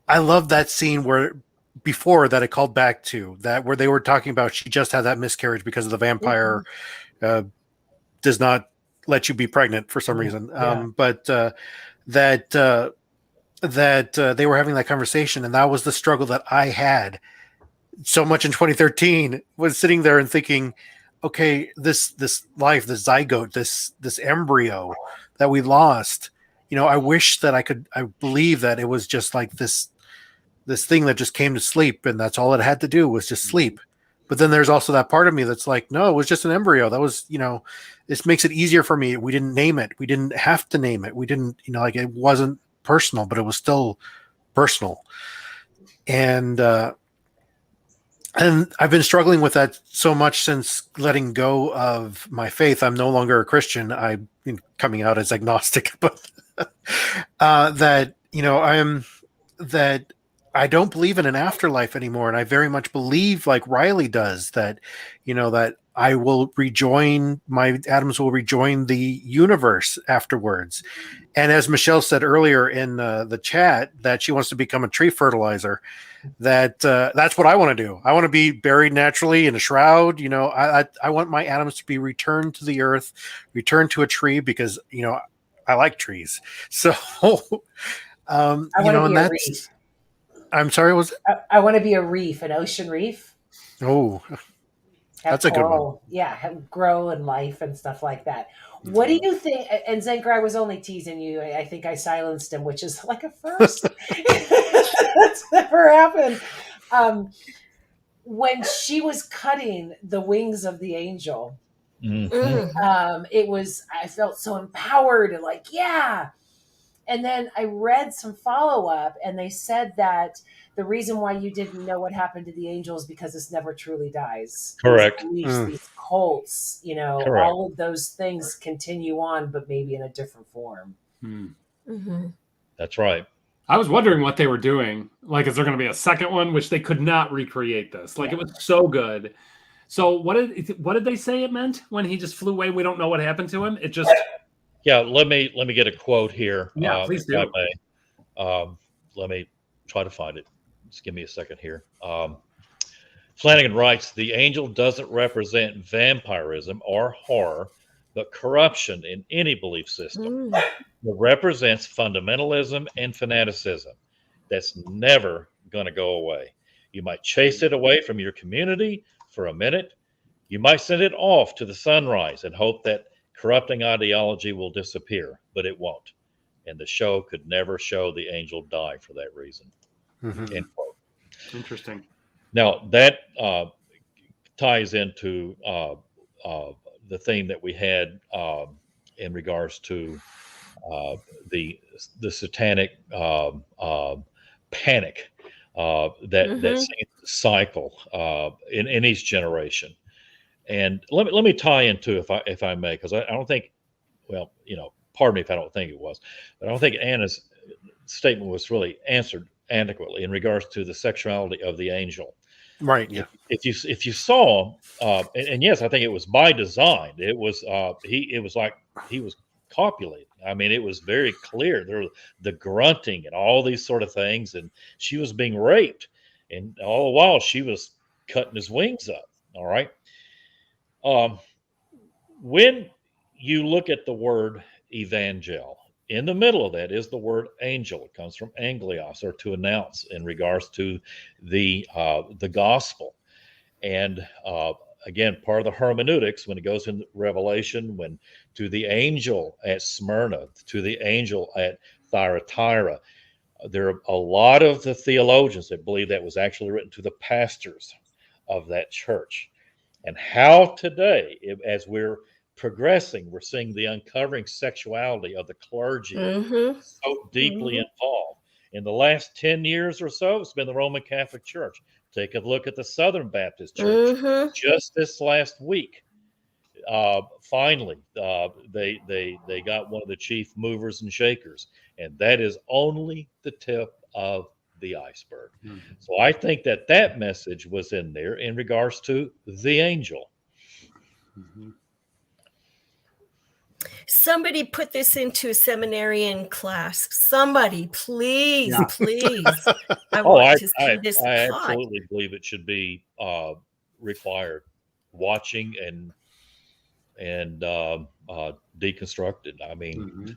that scene where before that it called back to that, where they were talking about she just had that miscarriage because of the vampire does not let you be pregnant for some reason. But that they were having that conversation, and that was the struggle that I had so much in 2013, was sitting there and thinking, okay, this life, this zygote, this embryo that we lost, I wish that I believe that it was just like this thing that just came to sleep, and that's all it had to do was just sleep. But then there's also that part of me that's like, no, it was just an embryo. That was, this makes it easier for me. We didn't name it. We didn't have to name it. We didn't, it wasn't personal, but it was still personal. And I've been struggling with that so much since letting go of my faith. I'm no longer a Christian. I'm coming out as agnostic, but that I don't believe in an afterlife anymore. And I very much believe, like Riley does, that, that I will rejoin, my atoms will rejoin the universe afterwards. And as Michelle said earlier in the chat, that she wants to become a tree fertilizer. That's what I want to do. I want to be buried naturally in a shroud. I want my atoms to be returned to the earth, returned to a tree, because I like trees. So I want to be a reef. I'm sorry, I want to be a reef, an ocean reef. Oh, that's a good one. Yeah, grow and life and stuff like that. What do you think? And Zenker, I was only teasing you. I think I silenced him, which is like a first. That's never happened. When she was cutting the wings of the angel, I felt so empowered and like, yeah. And then I read some follow-up, and they said that the reason why you didn't know what happened to the angels because this never truly dies. Correct. These cults, Correct. all of those things continue on, but maybe in a different form. Mm-hmm. That's right. I was wondering what they were doing. Like, is there going to be a second one? Which they could not recreate this. Like, it was so good. So what did they say it meant when he just flew away? We don't know what happened to him. It just Let me get a quote here. Yeah, please do. If I may. Let me try to find it. Just give me a second here. Flanagan writes, the angel doesn't represent vampirism or horror, but corruption in any belief system. It represents fundamentalism and fanaticism. That's never going to go away. You might chase it away from your community for a minute. You might send it off to the sunrise and hope that corrupting ideology will disappear, but it won't. And the show could never show the angel die for that reason. Mm-hmm. End quote. Interesting. Now, that ties into the theme that we had in regards to the satanic panic that seems to cycle in each generation. And let me tie into, if I may, because I don't think, well, pardon me if I don't think it was, but I don't think Anna's statement was really answered adequately in regards to the sexuality of the angel. Right. Yeah. If you saw, and yes, I think it was by design. It was it was like he was copulating. I mean, it was very clear. There was the grunting and all these sort of things, and she was being raped, and all the while she was cutting his wings up. All right. When you look at the word evangel, in the middle of that is the word angel. It comes from anglios, or to announce, in regards to the gospel. And again, part of the hermeneutics, when it goes in Revelation, when to the angel at Smyrna, to the angel at Thyatira, there are a lot of the theologians that believe that was actually written to the pastors of that church. And how today, as we're progressing, we're seeing the uncovering sexuality of the clergy so deeply involved. In the last 10 years or so, it's been the Roman Catholic Church. Take a look at the Southern Baptist Church. Just this last week, finally, they got one of the chief movers and shakers, and that is only the tip of the iceberg. So I think that message was in there in regards to the angel. Somebody put this into a seminarian class. Somebody, please, please. I want to see this I taught. absolutely believe it should be required. Watching and deconstructed. I mean,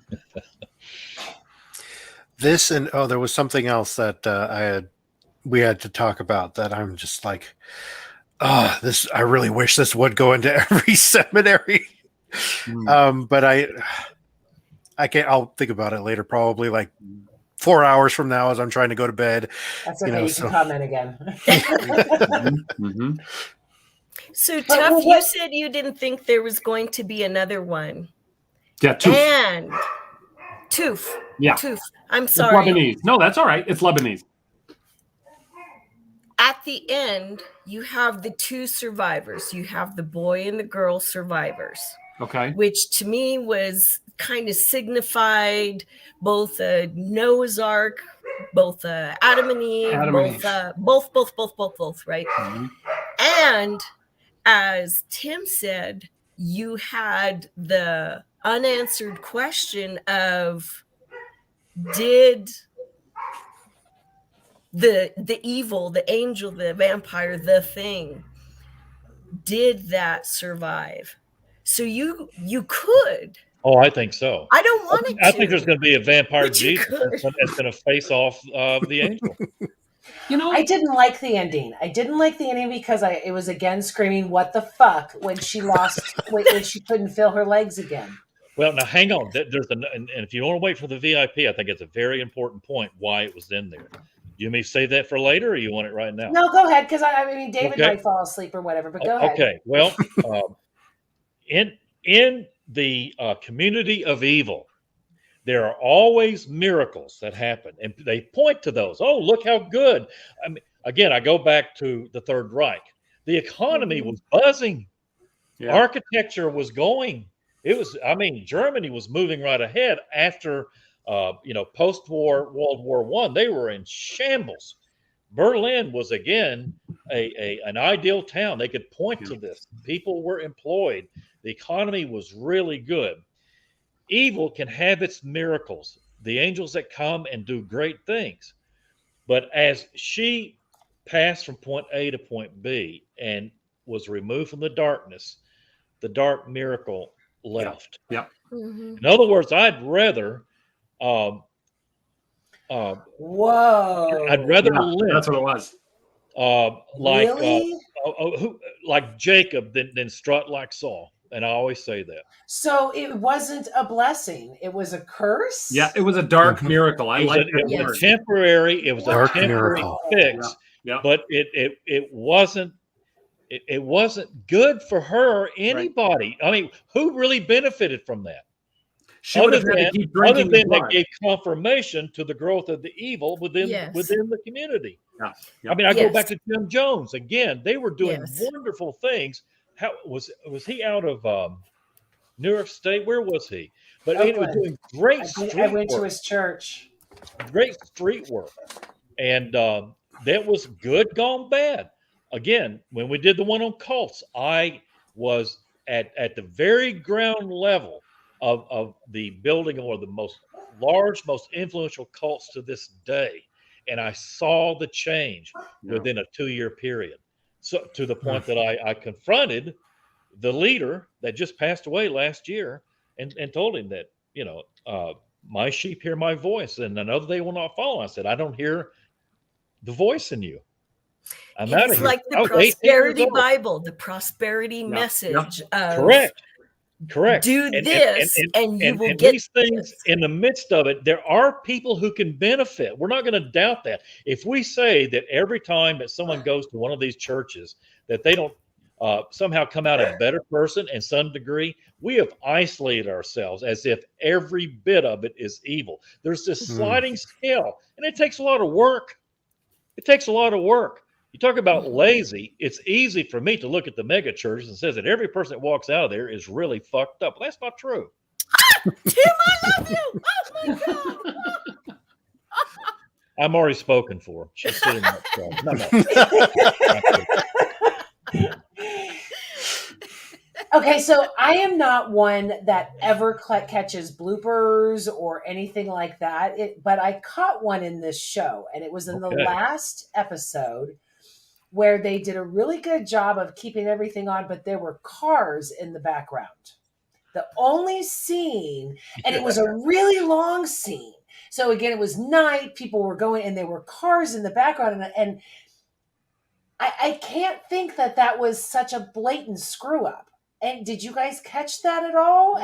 this and there was something else that we had to talk about that I'm just like, this. I really wish this would go into every seminary. But I can't. I'll think about it later, probably like 4 hours from now, as I'm trying to go to bed. That's okay. You can comment again. So, Tuff, you said you didn't think there was going to be another one. Yeah, Toof. And Toof. Yeah. Toof. I'm sorry. It's Lebanese. No, that's all right. It's Lebanese. At the end, you have the two survivors. You have the boy and the girl survivors. Okay. Which to me was kind of signified both a Noah's Ark, both Adam and Eve, both, right? And as Tim said, you had the unanswered question of, did the evil, the angel, the vampire, the thing, did that survive? So you could. Oh, I think so. I don't want it to. I think there's going to be a vampire Jesus that's going to face off the angel. I didn't like the ending. I didn't like the ending because it was again screaming, "What the fuck?" when she lost, when she couldn't feel her legs again. Well, now hang on. And if you want to wait for the VIP, I think it's a very important point why it was in there. You may save that for later, or you want it right now? No, go ahead, because I mean David might fall asleep or whatever. But go ahead. Okay. Well, in the community of evil, there are always miracles that happen, and they point to those. Oh, look how good! I mean, again, I go back to the Third Reich. The economy was buzzing. Yeah. Architecture was going. It was. I mean, Germany was moving right ahead after Post-war World War I, they were in shambles. Berlin was again an ideal town. They could point to this. People were employed. The economy was really good. Evil can have its miracles, the angels that come and do great things. But as she passed from point A to point B and was removed from the darkness, the dark miracle left. Yeah. Mhm. In other words, I'd rather Whoa. I'd rather live. That's what it was. Really? Like Jacob than strut like Saul. And I always say that. So it wasn't a blessing; it was a curse. Yeah, it was a dark miracle. I like it was a temporary. It was Dark a temporary miracle. fix. Yeah. But it wasn't. It wasn't good for her. Anybody. Right. I mean, who really benefited from that? She would have had to keep drinking the blood. That gave confirmation to the growth of the evil within the community. Yeah. I mean, I go back to Jim Jones again. They were doing wonderful things. How was he out of New York State? Where was he? But he was doing great street work. I went to his church. Great street work, and that was good gone bad. Again, when we did the one on cults, I was at the very ground level of the building of one of the most influential cults to this day. And I saw the change within a 2-year period. So to the point that I confronted the leader that just passed away last year and told him that, my sheep hear my voice and another they will not follow. I said, I don't hear the voice in you. It's like the prosperity Bible, the prosperity message. Correct. Do this and you will get these things. In the midst of it, there are people who can benefit. We're not going to doubt that. If we say that every time that someone goes to one of these churches that they don't somehow come out a better person in some degree, we have isolated ourselves as if every bit of it is evil. There's this sliding scale, and it takes a lot of work. You talk about lazy. It's easy for me to look at the mega churches and says that every person that walks out of there is really fucked up. Well, that's not true. Tim, I love you. Oh my God. I'm already spoken for. She's sitting there. No. Okay, so I am not one that ever catches bloopers or anything like that. But I caught one in this show, and it was in the last episode where they did a really good job of keeping everything on, but there were cars in the background. The only scene, and it was a really long scene. So again, it was night, people were going, and there were cars in the background, and I can't think that was such a blatant screw up. And did you guys catch that at all?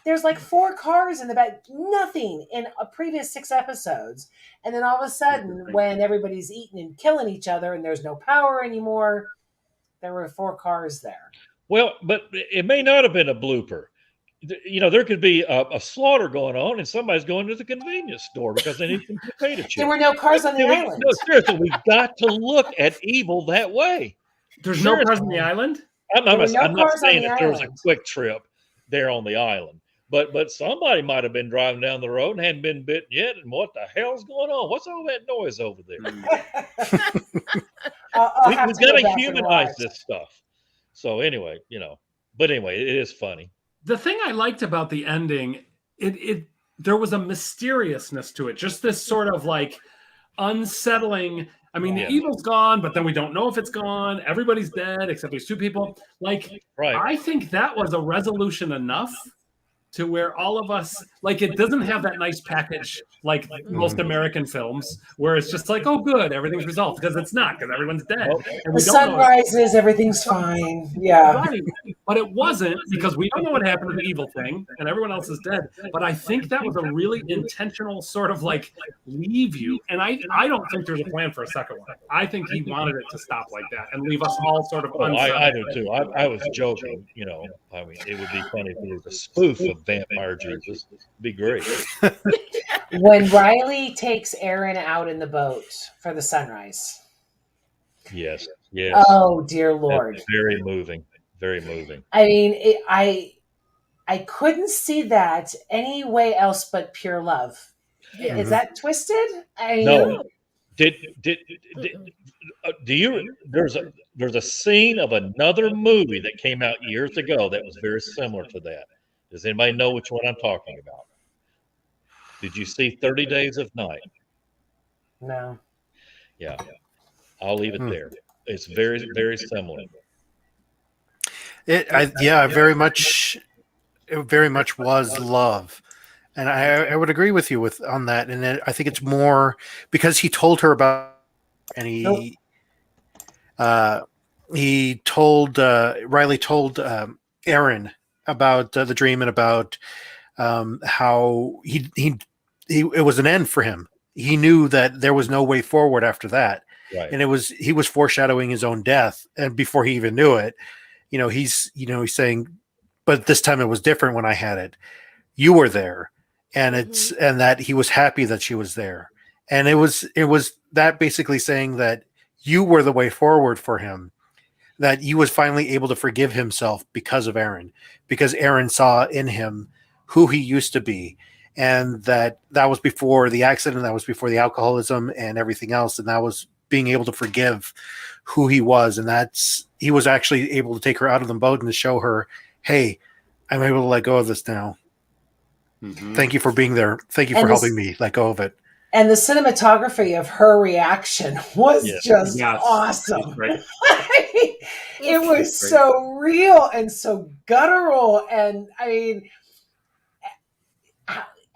There's like 4 cars in the back, nothing in a previous 6 episodes. And then all of a sudden, when everybody's eating and killing each other and there's no power anymore, there were 4 cars there. Well, but it may not have been a blooper. There could be a slaughter going on and somebody's going to the convenience store because they need some potato chips. There were no cars on the island. No, seriously, we've got to look at evil that way. There's no cars on the island? I'm not saying that there was a quick trip there on the island, but somebody might have been driving down the road and hadn't been bitten yet. And what the hell's going on? What's all that noise over there? We've got to humanize this stuff. So anyway, but anyway, it is funny. The thing I liked about the ending, there was a mysteriousness to it. Just this sort of like unsettling. I mean, the evil's gone, but then we don't know if it's gone. Everybody's dead except these 2 people. I think that was a resolution enough to where all of us, it doesn't have that nice package like most American films where it's just like, oh, good, everything's resolved, because it's not, because everyone's dead. And the sun rises, everything's fine. Yeah. Right. But it wasn't, because we don't know what happened to the evil thing and everyone else is dead. But I think that was a really intentional sort of leave you. And I don't think there's a plan for a second one. I think he wanted it to stop like that and leave us all sort of I do too. I was joking, I mean, it would be funny if it was a spoof of Vampire Jesus. It'd be great. When Riley takes Aaron out in the boat for the sunrise. Yes. Oh, dear Lord. That's very moving. Very moving. I mean, I couldn't see that any way else but pure love. Yeah. Is that twisted? No. Do you? There's a scene of another movie that came out years ago that was very similar to that. Does anybody know which one I'm talking about? Did you see 30 Days of Night? No. Yeah. I'll leave it there. It's very, very similar. It very much was love. And I would agree with you on that. And I think it's more because he told her about, and he told Riley told Aaron about the dream and about how it was an end for him. He knew that there was no way forward after that, Right. and he was foreshadowing his own death. And before he even knew it, he's saying, but this time it was different when I had it. You were there. And and that he was happy that she was there. And it was that basically saying that you were the way forward for him, that he was finally able to forgive himself because of Aaron, because Aaron saw in him who he used to be. And that was before the accident, that was before the alcoholism and everything else. And that was being able to forgive who he was. And he was actually able to take her out of the boat and to show her, hey, I'm able to let go of this now. Mm-hmm. Thank you for being there. Thank you for helping me let go of it. And the cinematography of her reaction was just awesome. Right. It was so real and so guttural. And I mean,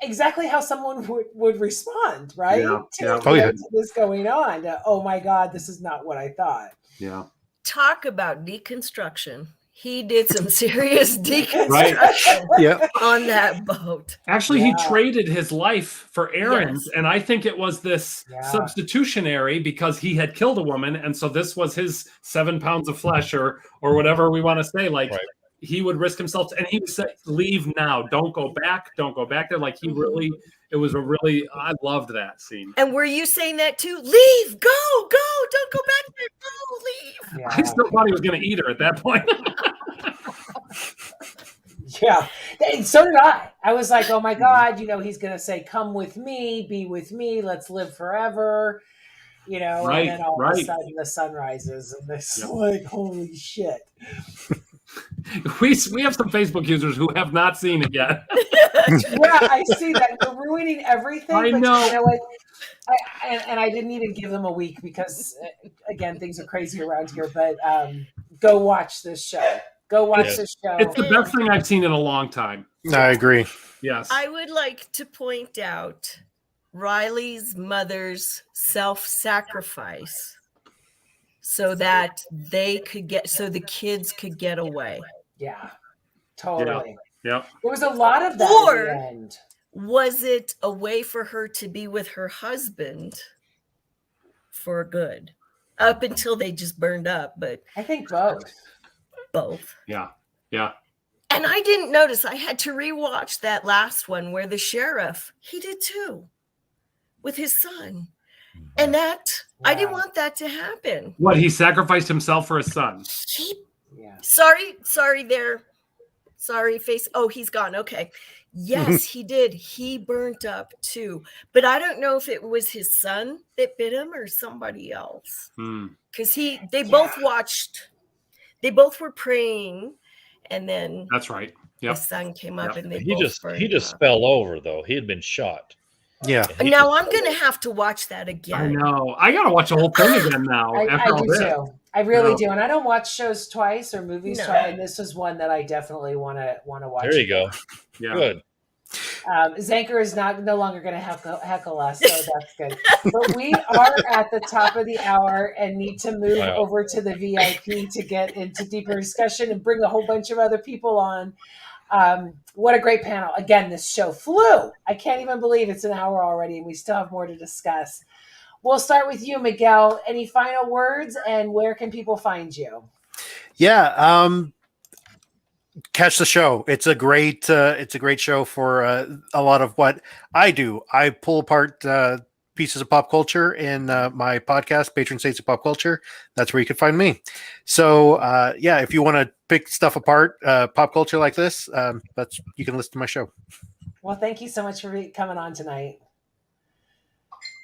exactly how someone would respond, right? To this going on. Oh my God, this is not what I thought. Yeah. Talk about deconstruction. He did some serious deconstruction on that boat. Actually, he traded his life for Aaron's, and I think it was this substitutionary because he had killed a woman, and so this was his 7 pounds of flesh or whatever we want to say. Like he would risk himself, and he would say, "Leave now, don't go back there." Like he really, it was I loved that scene. And were you saying that too? Leave, go, don't go back there, go, leave. Yeah. I still thought he was going to eat her at that point. Yeah, and so did I. I was like, oh my God, he's going to say, come with me, be with me, let's live forever, and then all of a sudden the sun rises and it's like, holy shit. We have some Facebook users who have not seen it yet. Yeah, I see that. They're ruining everything. I know. You know what? I didn't even give them a week because, again, things are crazy around here. But go watch this show. Go watch this show. It's the best thing I've seen in a long time. I agree. Yes. I would like to point out Riley's mother's self-sacrifice so that the kids could get away. Yeah, totally. Yeah. There was a lot of that at the end. Was it a way for her to be with her husband for good? Up until they just burned up, but I think both. Yeah. And I didn't notice. I had to rewatch that last one where the sheriff, he did too, with his son. And I didn't want that to happen. What, he sacrificed himself for his son? Sorry there. Sorry, face. Oh, he's gone. Okay. Yes, he did. He burnt up too. But I don't know if it was his son that bit him or somebody else. Because they both were praying, and then that's right. Yep. The sun came up, and he just fell over though. He had been shot. Yeah. Now I'm gonna have to watch that again. I know. I gotta watch the whole thing again now. I do too. I really do, and I don't watch shows twice or movies twice. And this is one that I definitely want to watch. There you go. Yeah. Good. Zanker is no longer going to heckle us, so that's good. But we are at the top of the hour and need to move over to the VIP to get into deeper discussion and bring a whole bunch of other people on. What a great panel. Again, this show flew. I can't even believe it's an hour already, and we still have more to discuss. We'll start with you, Miguel. Any final words, and where can people find you? Yeah. Catch the show. It's a great show for a lot of what I do. I pull apart pieces of pop culture in my podcast, Patron Saints of Pop Culture. That's where you can find me. So if you want to pick stuff apart, pop culture like this, you can listen to my show. Well, thank you so much for coming on tonight.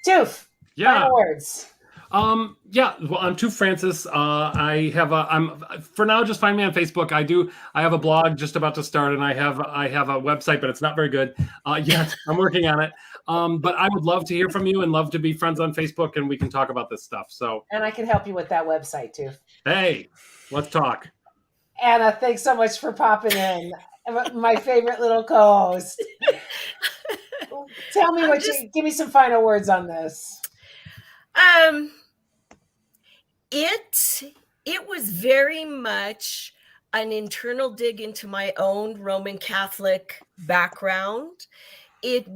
Toof, Yeah. final words. Yeah, well, I'm Toof Francis. I'm for now, just find me on Facebook. I have a blog just about to start, and I have a website, but it's not very good yet. I'm working on it. But I would love to hear from you and love to be friends on Facebook, and we can talk about this stuff. So, and I can help you with that website too. Hey, let's talk. Anna, thanks so much for popping in. My favorite little co-host. Tell me give me some final words on this. It was very much an internal dig into my own Roman Catholic background. It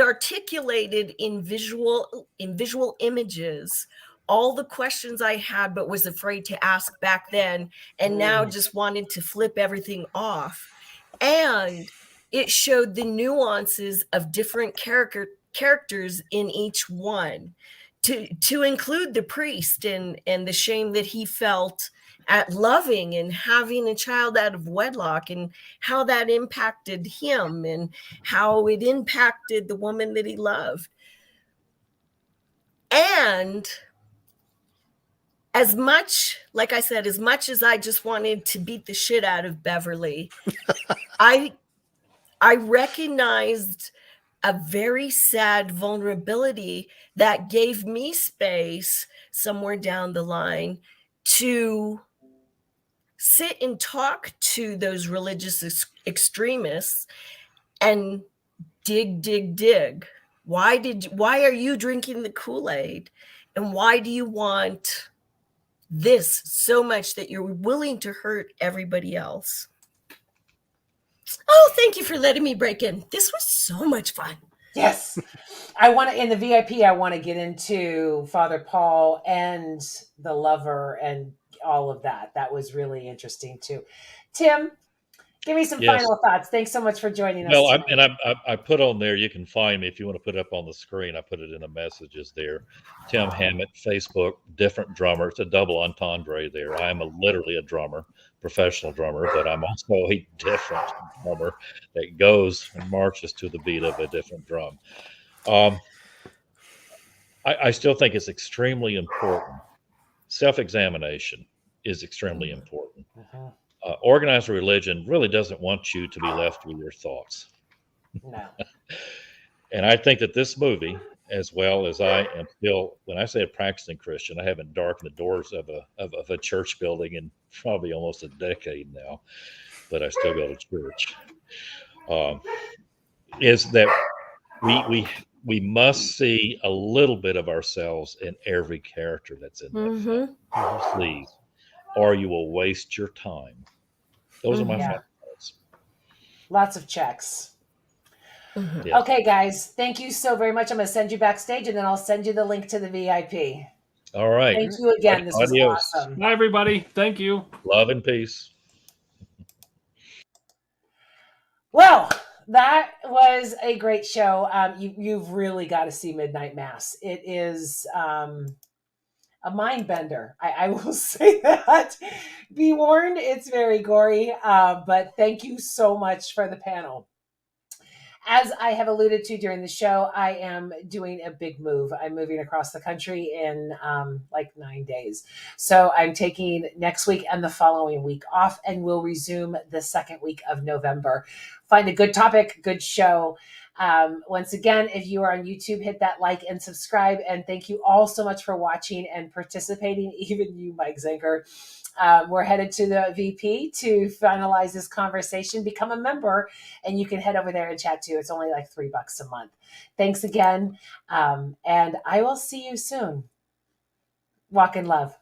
articulated in visual images all the questions I had but was afraid to ask back then, and now just wanted to flip everything off. And it showed the nuances of different characters in each one, to include the priest and the shame that he felt at loving and having a child out of wedlock, and how that impacted him and how it impacted the woman that he loved. And as much, like I said, as much as I just wanted to beat the shit out of Beverly, I recognized a very sad vulnerability that gave me space somewhere down the line to sit and talk to those religious extremists and dig. Why are you drinking the Kool-Aid? And why do you want this so much that you're willing to hurt everybody else? Oh, thank you for letting me break in. This was so much fun. Yes. I want to, in the VIP, I want to get into Father Paul and the lover and all of that. That was really interesting too. Tim, give me some final thoughts. Thanks so much for joining us. Well, I put on there, you can find me if you want to put it up on the screen. I put it in the messages there. Tim Hammett, Facebook, different drummer. It's a double entendre there. I am literally a drummer, professional drummer, but I'm also a different drummer that goes and marches to the beat of a different drum. I still think it's extremely important. Self-examination is extremely important. Organized religion really doesn't want you to be left with your thoughts. No. And I think that this movie, as well as I am still, when I say a practicing Christian, I haven't darkened the doors of a church building in probably almost a decade now, but I still go to church. Is that we must see a little bit of ourselves in every character that's in that film, please, or you will waste your time. Those are my final thoughts. Lots of checks. Yes. Okay, guys, thank you so very much. I'm going to send you backstage, and then I'll send you the link to the VIP. All right. Thank you again. This was awesome. Bye, everybody. Thank you. Love and peace. Well, that was a great show. You've really got to see Midnight Mass. It is a mind bender. I will say that. Be warned, it's very gory, but thank you so much for the panel. As I have alluded to during the show, I am doing a big move. I'm moving across the country in like 9 days. So I'm taking next week and the following week off, and we'll resume the second week of November. Find a good topic, good show. Once again, if you are on YouTube, hit that like and subscribe. And thank you all so much for watching and participating, even you, Mike Zenker. We're headed to the VP to finalize this conversation. Become a member, and you can head over there and chat too. It's only like $3 a month. Thanks again. And I will see you soon. Walk in love.